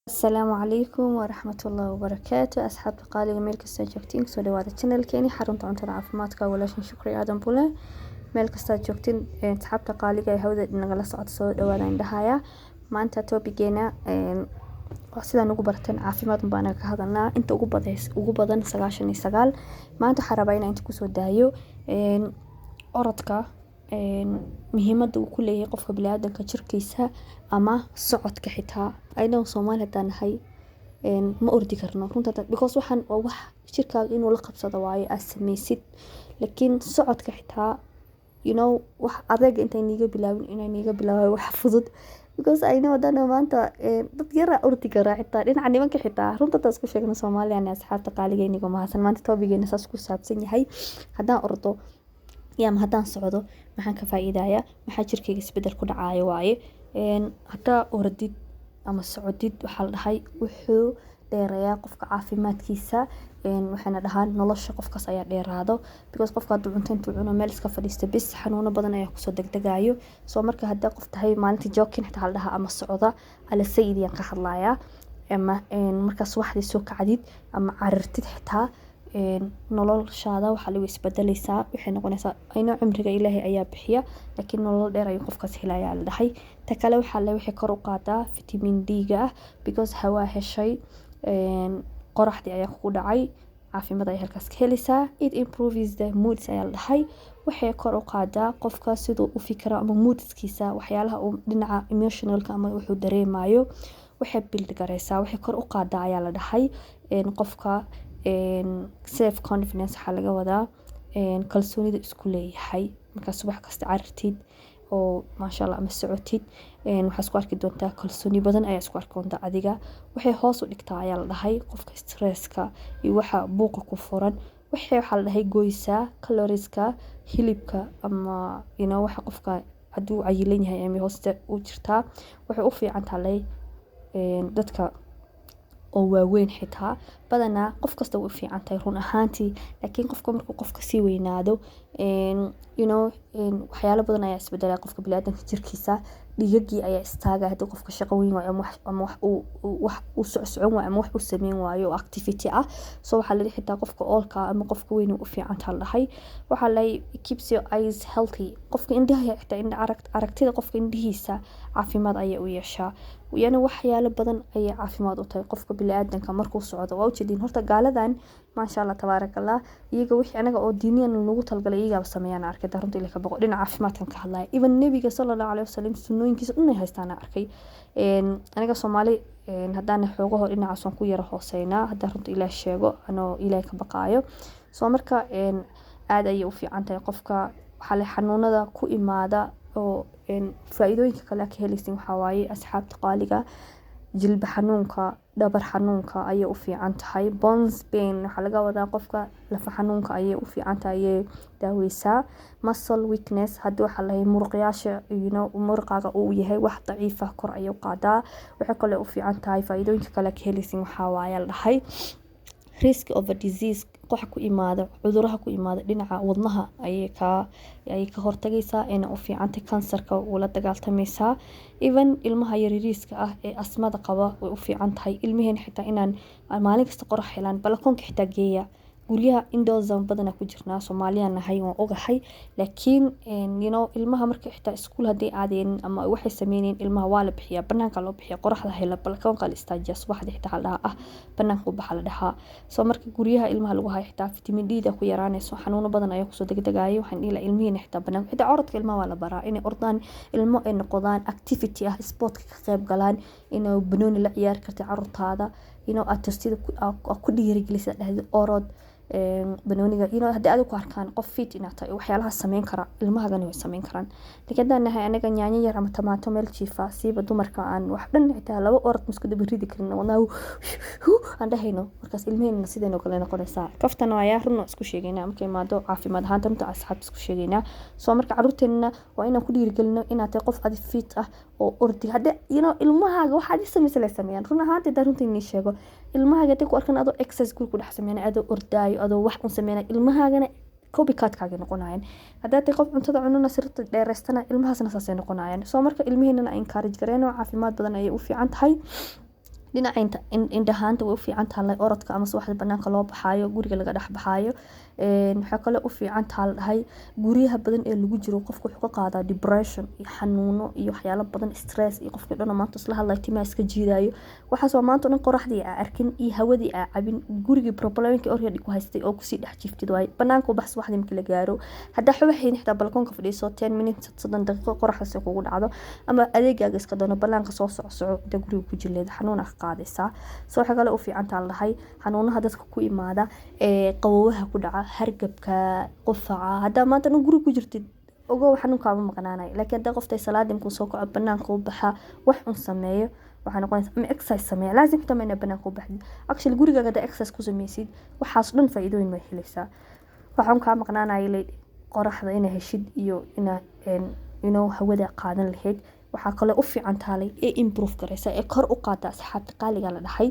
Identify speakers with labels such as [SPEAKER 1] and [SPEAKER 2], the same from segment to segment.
[SPEAKER 1] السلام عليكم ورحمة الله وبركاته أصحاب قالي ميل كستا joogtiin soo dhawaada channelkeeni xarunta cuntada caafimaadka walaashin shukri aadan bule meel kasta joogtiin asxaabta qaaliga ee hawada nagala socod soo dhawaada indhahaya maanta topigeena sidaan ugu barteen caafimaad baan ka hadalnaa inta ugu badan 99 maanta waxaan rabaa inaan inta kusoo daayo orodka muhiimada uu ku leeyahay qofka bini'aadamka jirkiisa ama socodka xitaa ayna Soomaali hadaan nahay ma ordi karno runta because waxaan wax jirkaaga inuu la qabsado waayo asameysid laakiin socodka xitaa wax adeeg inta niga bilaaway wax fudud because ayna wadana maanta dad yar ordi kara xitaa dhinaca nimanka xitaa runta taas ku sheegna Soomaaliya asxaabta qaaliga iniga mahadsan maanta topigeena saas ku saabsan yahay hadaan ordo haddaan socdo maxaan ka faa'iidayaa maxaa jirkeyga isbedel ku dhacaayo waaye hadaa ordid ama socodid waxa la dhahay wuxuu dheereeyaa qofka caafimaadkiisa waxaana dhahaan nolosha qofkaas ayaa dheeraado because qofka haduu cunto intuu cuno meel iska fadhiisto bis xanuuno badan ayaa kusoo degdegayo soo marka hadaa qof tahay maalintii jogging xitaa la dhahaa ama socda ala sayidiyaan ka hadlayaa ama markaas waxdii soo kacdid ama carartid xitaa noloshaada waxa lagu isbedelaysaa waxay noqonaysaa ayna cimriga Ilaahay ayaa bixiya laakiin nolol dheer ay qofkaas helayaa la dhahay ta kale waxa la wixii kor u qaadaa vitamin D-ga because hawa heshay qoraxdii ayaa ku dhacay caafimaad ay halkaas ka helaysaa it improves the mood ayaa la dhahay waxay kor u qaadaa qofka sidoo u fikra ama moodskiisa waxyaalaha uu dhinaca emotionalka ama wuxuu dareemayo waxay build gareysaa waxay kor u qaadaa ayaa la dhahay qofka self confidence waxa laga wadaa kalsoonida isku leeyahay marka subax kasta carartid oo maasha Allah ama socotid waxa isku arki doontaa kalsooni badan ayaa isku arki doontaa adiga waxay hoos u dhigtaa ayaa la dhahay qofka stresska iyo waxa buuqa ku furan waxa la dhahay goysa calorieska hilibka ama waxa qofka haduu cayilan yahay ama hoosta u jirtaa waxay u fiican tahay dadka oo waaweyn xitaa badana qof kasta uu fiican tahay run ahaantii laakiin qofka markuu qofka si weynaado waxyaalo badan ayaa isbedelay qofka bini'aadamka jirkiisa dhigagii ayaa istaaga hadii qofka shaqo weyn waayo ama wax uu socon waayo ama wax uu sameyn waayo activity soo waxa la xitaa qofka oolka ama qofka weyn uu fiican tahay dhahay waxa la keeps your eyes healthy qofka indhaha xitaa aragtida qofka indhihiisa caafimaad ayaa u yeeshaa waxyaalo badan ayaa caafimaad u tahay qofka bini'aadamka markuu socdo waa u jeedin horta gaaladan maasha Allah tabarakallah iyaga wixii anaga oo diiniyan lagu talgalay iyaga sameeyaan arkay runtii ilaa ka boqo dhinaca caafimaadkan ka hadlay even nabiga sallallahu alayhi wasallam sunnooyinkiisa inay haystaan arkay aniga Soomaali hadaan xoogaho dhinacaas ku yara hooseynaa hadaan runtii ilaa sheego anoo ilaahay ka baqaayo soo marka aad ay u fiican tahay qofka waxa la xanuunada ku imaada oo faa'iidooyinka kale ka helaysin waxa waaye asxaabta qaaliga jilba xanuunka dhabar xanuunka ayay u fiican tahay bones pain waxa laga wadaa qofka lafa xanuunka ayay u fiican tahay daaweysa muscle weakness hadii waxa la muruqyaasha muruqaaga uu yahay wax daciif ah kor ayuu qaadaa waxa kale u fiican tahay faa'iidooyinka kale ka helaysin waxa waaye la dhahay risk of a disease waxa ku imaada cuduraha ku imaada dhinaca wadnaha ayay ka hortagaysaa in u fiicantay kansarka uu la dagaaltamaysaa even ilmaha yariiska ee asmada qaba way u fiican tahay ilmaheen xitaa inaan maalin kasta qorax helaan balkoonka xitaa geeya guryaha indoors badan ku jirnaa Soomaaliyan nahay oo ogahay laakiin ilmaha markay xitaa iskuul hadii aadeen ama waxay sameeyeen ilmaha waa la bixiyaa banaanka loo bixiyaa qoraxda hela balkoonka la istaajiyo subaxda xitaa la banaanka u baxa la dhahaa soo marka guryaha ilmaha lagu hayo xitaa vitamin D-da ku yaraanayso xanuuno badan ayaa ku soo degdegayo waxaan ilaa ilmihiina xitaa banaanka xitaa orodka ilmaha waa la baraa inay ordaan ilmo ay noqdaan activity sportka ka qayb galaan inay banooni la ciyaar kartay carruurtaada aad tostida ku dhiirigelisay dhahdo orod banooniga hadii aad ku arkaan qof fit inaad tahay waxyaalaha sameyn kara ilmahagana way sameyn karaan laakiin nahay anaga yaanyo yar ama tomato meel jiifa siiba dumarka aan wax dhan xitaa laba orod isku dabaridi karin wadnaa aan dhahayno markaas ilmaheenna sideen oo kale noqonaysaa kaftan ayaa run isku sheegaynaa markay maado caafimaad ahaan runta asxaab isku sheegaynaa soo marka carruurteena waa inaan ku dhiirigelino inaad tahay qof aad fit ah oo ordi hadii ilmahaaga waxa aad sameeyaan run ahaan runtii inii sheego ilmahaaga ku arkan adoo exercise ku dhex sameeyaan adoo ordaayo adoo wax u sameeyaan ilmahaagana copycat-kaaga noqonayaan hadaa tay qof cuntada cunana sirta dheereystana ilmahaasna saasay noqonayaan soo marka ilmihiinana encourage gareeno caafimaad badan ayay u fiican tahay dhinaca indhahaanta way u fiican tahay orodka ama subaxda banaanka loo baxaayo guriga laga dhex baxaayo waxaa kale u fiican tahay la dhahay guryaha badan ee lagu jiro qofku wuxuu ka qaadaa depression iyo xanuuno iyo waxyaalo badan stress iyo qofkii dhan maanta isla hadlay timaa iska jiidayo waxaas waa maanta dhan qoraxdii aa arkin iyo hawadii aa cabin gurigii problemkii already ku haystay oo kusii dhex jiftid waay banaanka u bax subaxdii markii la gaaro haddaa xubaxayn xitaa balkoonka fadhiiso 10 minutes 30 daqiiqo qoraxdaas kugu dhacdo ama adeegaaga iska doono banaanka soo socsoco inta guriga ku jileed xanuun ah qaadaysaa soo waxa kale u fiican tahay lahay xanuunaha dadka ku imaada qawowaha ku dhaca hargabka qufaca hadda maanta dhan guriga ku jirtid ogow xanuunka ma maqnaanay laakiin hadda qoftay salaadin ku soo kaco banaanka u baxa wax un sameeyo waxa noqonaysa ama exercise sameeyo laazim tamay banaanka u baxdi actually guriga hadda exercise ku sameysid waxaas dhan faa'iidooyin ma helaysaa waxaan ka maqnaanay qoraxda inay heshid iyo ina hawada qaadan lahayd waxaa kale u fiican tahay ee improve garaysa ee kor u qaada asxaabta qaaliga la dhahay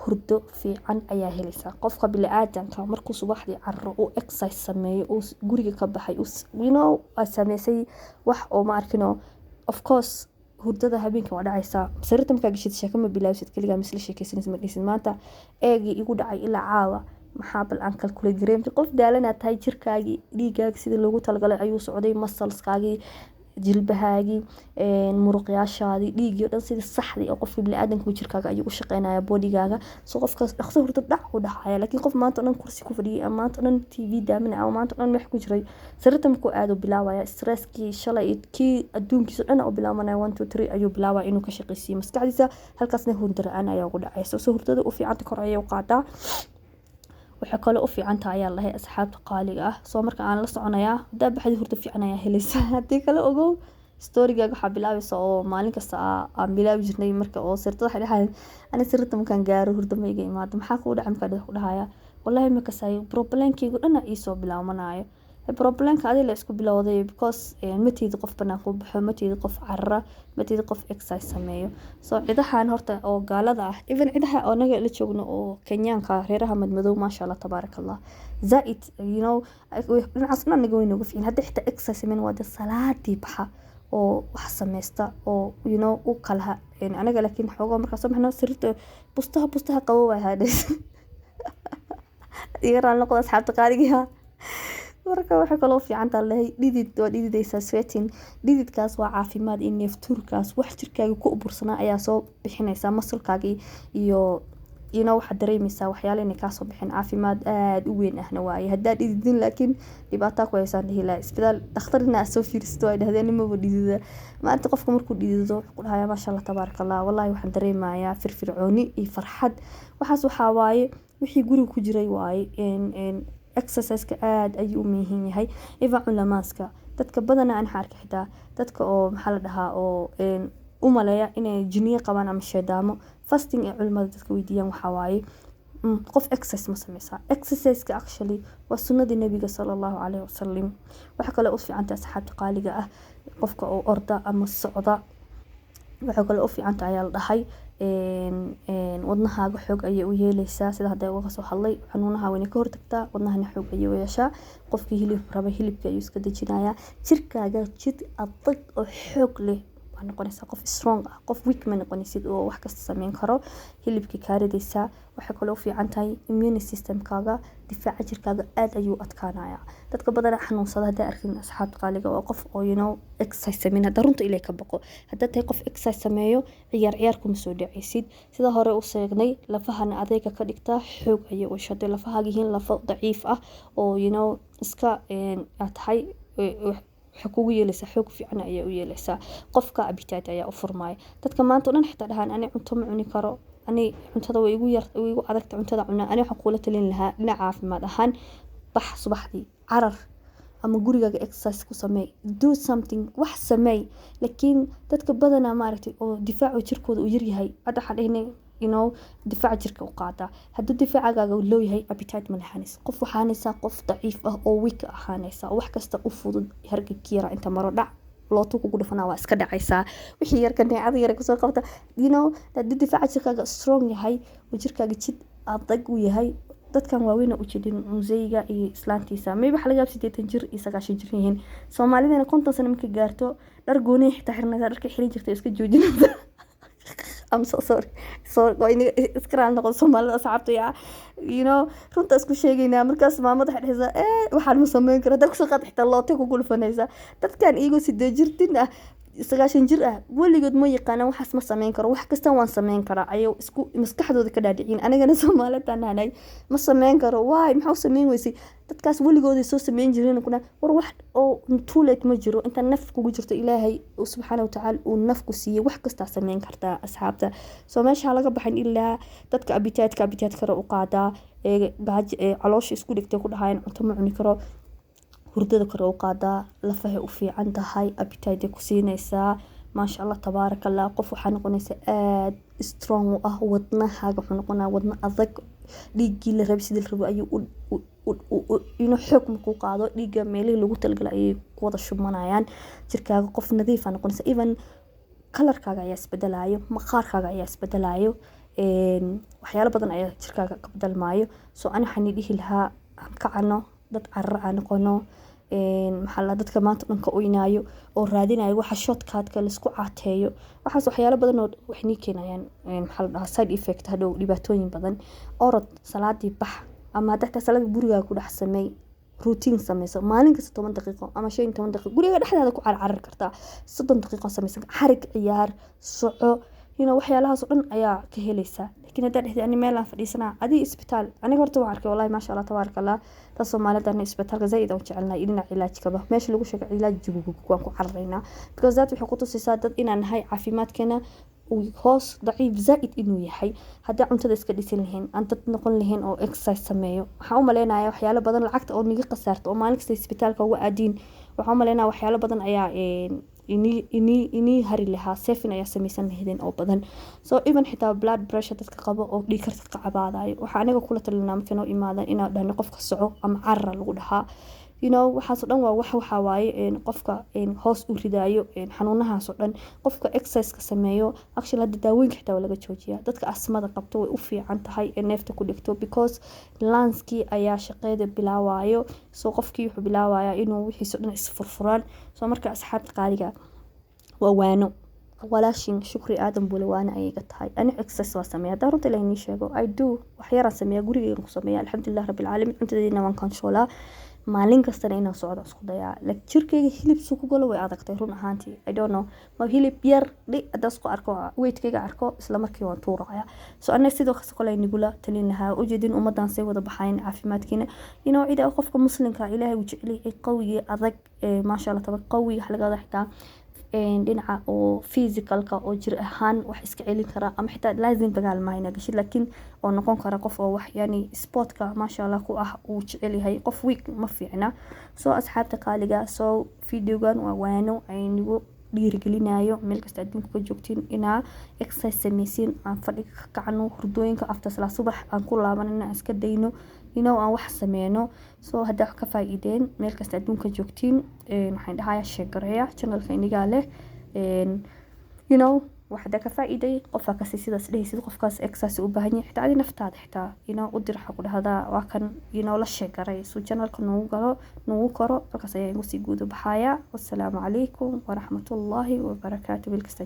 [SPEAKER 1] hurdo fiican ayaa helaysaa qofka bini'aadamka markuu subaxdii carro uu exercise sameeyo uu guriga ka baxay sameysay wax oo ma arkino of course hurdada habeenka waa dhacaysaa sariirta markaa gashid sheeko ma bilaawsid keligaa misla sheekaysanaysa ma dhisid maanta eegii igu dhacay ilaa caawa maxaa bal aan calculate gareemti qof daalanaad tahay jirkaagii dhiigaaga sidii loogu talagalay ayuu socday muscleskaagii jilbahaagii muruqyaashaadii dhiigii dhan sidii saxdii oo qofka bini'aadamka jirkaaga ayuu u shaqeynaya bodigaaga soo qofkaas dhaqso hurdo dhac u dhacaya laakiin qof maanta dhan kursi ku fadhiyay ama maanta dhan TV daaminaya ama maanta dhan meex ku jiray sariirta markuu aado bilaabaya stresskii shalay kii adduunkiisa dhan oo bilaabanaya 1 2 3 ayuu bilaabaya inuu ka shaqeysiyo maskaxdiisa halkaasna hurdo la'aan ayaa ugu dhacaysa soo hurdada u fiicanta kor ayay u qaadaa waxa kale u fiican tahay ayaa lahay asxaabta qaaliga ah soo marka aan la soconayaa hadaa baxdi hurdo fiican ayaa helaysaa hadii kale ogow storygaaga waxaa bilaabaysa oo maalin kasta aan bilaabi jirnay marka oo sirtada waxay dhahayn ani sirta markaan gaaro hurdo ma iga imaado maxaa kugu dhacay markaa ku dhahaya wallahi ma kasaayo problemkaygu dhan ii soo bilaabanayo problemka adiga la isku bilowday because matiid qof banaanka u baxo matiid qof carra matiid qof exercise sameeyo soo cidahan horta oo gaalada ah even cidaha oo naga la joogno oo Kenyaanka reeraha madmadow ma sha Allah tabarakallah zaid dhinacaasna naga weyn ugu fiican hadda xitaa exercise sameyn wada salaadii baxa oo wax sameysta oo u kala anaga laakiin xogo marka soo maxno sirta bustaha qawo way haadis iyaran la qodo asxaabta qaaliga marka waxa kale oo fiican tahay dhididaysa sweating dhididkaas waa caafimaad in neeftuurkaas wax jirkaaga ku bursanaa ayaa soo bixinaysa muscle-kaaga iyo waxa dareemaysaa waxyaalo inay ka soo bixin caafimaad aad u weyn ahna waaye hadaa dhididin laakiin dhibaato ku haysan dhihila isbitaal dhakhtarina soo fiiristo ay dhahdeen ma dhidida maanta qofka markuu dhidido wuxuu dhahayaa ma sha Allah tabarakallah wallahi waxaan dareemayaa firfircooni iyo farxad waxaas waxa waaye wixii guriga ku jiray waaye exercise-ka aad ayuu u muhiim yahay ifa culamaaska dadka badana aan xarka xitaa dadka oo maxaa la dhahaa oo u maleeya inay jinniyo qabaan ama sheedaamo fasting ee culimada dadka weydiiyaan waxa waaye qof exercise ma sameysaa exercise-ka actually waa sunnadii nabiga sallallahu alayhi wasallam waxa kale oo fiican tahay asxaabta qaaliga ah qofka oo orda ama socda waxa kale oo fiican tahay ayaa la dhahay wadnahaaga xoog ayay u yeelaysaa sida hadda uga soo hadlay xanuunaha weyn ka hortagtaa wadnahana xoog ayay u yeeshaa qofkii hilibka ayuu iska dejinayaa jirkaaga jid adag oo xoog leh waa noqonaysaa qof strong ah qof weak ma noqonaysid oo wax kasta sameyn karo hilibka kaaridaysaa waxay kaloo fiican tahay immune systemkaaga difaaca jirkaaga aad ayuu adkaanayaa dadka badan xanuunsada hadda arkin asxaabta qaaliga oo qof oo exercise sameyn hadda runta ilaa ka baqo hadda tahay qof exercise sameeyo ciyaar kuma soo dhacaysid sida hore u sheegnay lafahana adeega ka dhigtaa xoog ayay u shaday lafahaaga yihiin lafo daciif ah oo iska tahay waxa kugu yeelaysaa xoog fiican ayaa u yeelaysaa qofka appetite ayaa u furmaya dadka maanta dhan xitaa dhahaan ani cunto ma cuni karo ani cuntada way igu yar way igu adagta cuntada cunaa ani waxaan kula talin lahaa dhinaca caafimaad ahaan bax subaxdii carar ama gurigaaga exercise ku sameey do something wax sameey laakiin dadka badana maaragtay oo difaacu jirkooda u yar yahay hadda xadheynay difaac jirka u qaada hadduu difaacaaga loo yahay appetite ma lahaanaysa qof waxaanaysaa qof daciif ah oo weak ahaanaysa wax kasta u fudud hargabkii yara inta maro dhac lootu kugu dhufanaa waa iska dhacaysaa wixii yarka neecada yara kusoo qabta haddii difaaca jirkaaga strong yahay oo jirkaaga jid adag u yahay dadkan waaweyna u jidin museyga iyo islaantiisa maybe waxa laga yaab 80 jir iyo 90 jir yihiin Soomaalidana 50 sano markay gaarto dhar gooni xitaa xirnaysa dharka xirin jirtay iska joojinaysa I'm so sorry. Waa in iskaraal noqon Soomaalida asxaabta runta isku sheegaynaa markaas maamada waxay dhahaysaa waxaan ma samayn karo dadka soo qaad xitaa loote ku gulfanaysa dadkan iyagoo 8 jir din ah 9 jir ah weligood ma yaqaanaan waxaas ma samayn karo wax kasta waan samayn karaa ayuu isku maskaxdooda ka dhaadhicin anigana Soomaalida naanay ma samayn karo waay maxaa samayn weysay dadkaas weligood soo samayn jireen kuna war wax oo too late ma jiro inta naf kugu jirto Ilaahay subhanahu wa ta'ala uu naf ku siiyay wax kasta samayn kartaa asxaabta soo meesha laga baxin ilaa dadka abitaadka karo u qaadaa caloosha isku dhigtay ku dhahayn cunto ma cuni karo hurdada kor u qaadaa lafaha u fiican tahay appetite ku siinaysaa maasha Allah tabarakallah qof waxa noqonaysa aad strong ah wadnahaaga wuxuu noqonaa wadna adag dhiigii la rabay sidii la rabay ayuu xoog ku qaado dhiiga meelaha lagu talgalay ay ku wada shubmanayaan jirkaaga qof nadiif ah noqonaysa even colorkaaga ayaa isbedelayo maqaarkaaga ayaa isbedelayo waxyaalo badan ayaa jirkaaga ka bedelmaayo soo ani waxaan dhihi lahaa kacano dad carra aan noqono maxaa dadka maanta dhanka u inaayo oo raadinayo waxa shortcut-ka la isku caateeyo waxaas waxyaalo badan oo wax ni keenayaan maxaa side effect hadhow dhibaatooyin badan orod salaadii bax ama dadka salaad guriga ku dhex sameey routine sameyso maalin kasta 10 daqiiqo ama 15 daqiiqo guriga dhexdeeda ku carcar kartaa 30 daqiiqo sameysan xarig ciyaar soco waxyaalahaas oo dhan ayaa ka helaysa laakiin haddii dhexdii ani meel aan fadhiisana adii isbitaal aniga horta waan arkay wallahi maasha Allah tabarakallah ta Soomaalida isbitaalka zaid oo jecelnaa idina cilaajkaba meesha lagu sheegay cilaaj jibugu waan ku carreynaa because that wuxuu ku tusaysaa dad inaan nahay caafimaadkeena hoos daciif zaid inuu yahay haddii cuntada iska dhisin lahayn aan dad noqon lahayn oo exercise sameeyo waxaan u maleynayaa waxyaalo badan lacagta oo niga qasaarto oo maalin kasta isbitaalka uga aadiin waxaan u maleynayaa waxyaalo badan ayaa ini hari lahaa safin ayaa sameysan lahaydeen oo badan so even xitaa blood pressure dadka qabo oo dhiig karka ka cabaadayo waxa aniga kula talinaa markay noo imaadaan inaa dhahno qofka soco ama carra lagu dhahaa waxaas oo dhan waa waxa waaye qofka hoos u ridaayo xanuunahaas oo dhan qofka exercise ka sameeyo actually hadda daawooyinka xitaa laga joojiyaa dadka asmada qabto way u fiican tahay neefta ku dhigto because lungs-kii ayaa shaqeeda bilaawayo soo qofkii wuxuu bilaawayaa inuu wixiisa dhan isfurfuraan soo marka asxaabta qaaliga waa waano walaashin shukri aadan buu waana ayaga tahay ani exercise waa sameeyaa daarunta ilaahay ni sheego I do wax yar aan sameeyaa gurigeyga ku sameeyaa alxamdulillah rabbil caalamiin cuntadeena waan controlaa maalin kastana inaan socdo isku dayaa jirkeyga hilib soo ku galo way adagtay run ahaantii I don't know ma hilib yar hadaas ku arko weightkeyga arko isla markii waan tuuraya soo anna sidoo kale nigula talin lahaa ujeedin ummadan say wada baxayn caafimaadkiina cida qofka muslimka ilaahay uu jecel yahay qawiga adag maasha Allah tabak qawi halkaada xitaa dhinaca oo physicalka oo jir ahaan wax iska celin kara ama xitaa laazim dagaal ma hayna gashid laakiin oo noqon kara qof oo wax sportka maasha Allah ku ah uu jecel yahay qof week ma fiicna soo asxaabta qaaliga soo videogan waa waano aynigu dhiirigelinayo meel kasta adduunka ka joogtiin inaa exercise sameysiin aan fadhiga ka kacno hurdooyinka after salaad subax aan ku laabanana iska dayno aan wax sameeyno soo hadda ka faa'iideen meel kasta adduunka joogtiin waxaan dhahayaa sheegareeya channelka iniga leh waxda ka faa'iiday qofka kasi sidaas dhehaysid qofkaas exercise u baahan yahay xitaa naftaada xitaa u dir waxa ku dhahdaa waa kan la sheegaray soo channelka noogu koro halkaas ayaa igu sii guud baxaya wassalaamu calaykum waraxmatullaahi wabarakaatuh bil kasta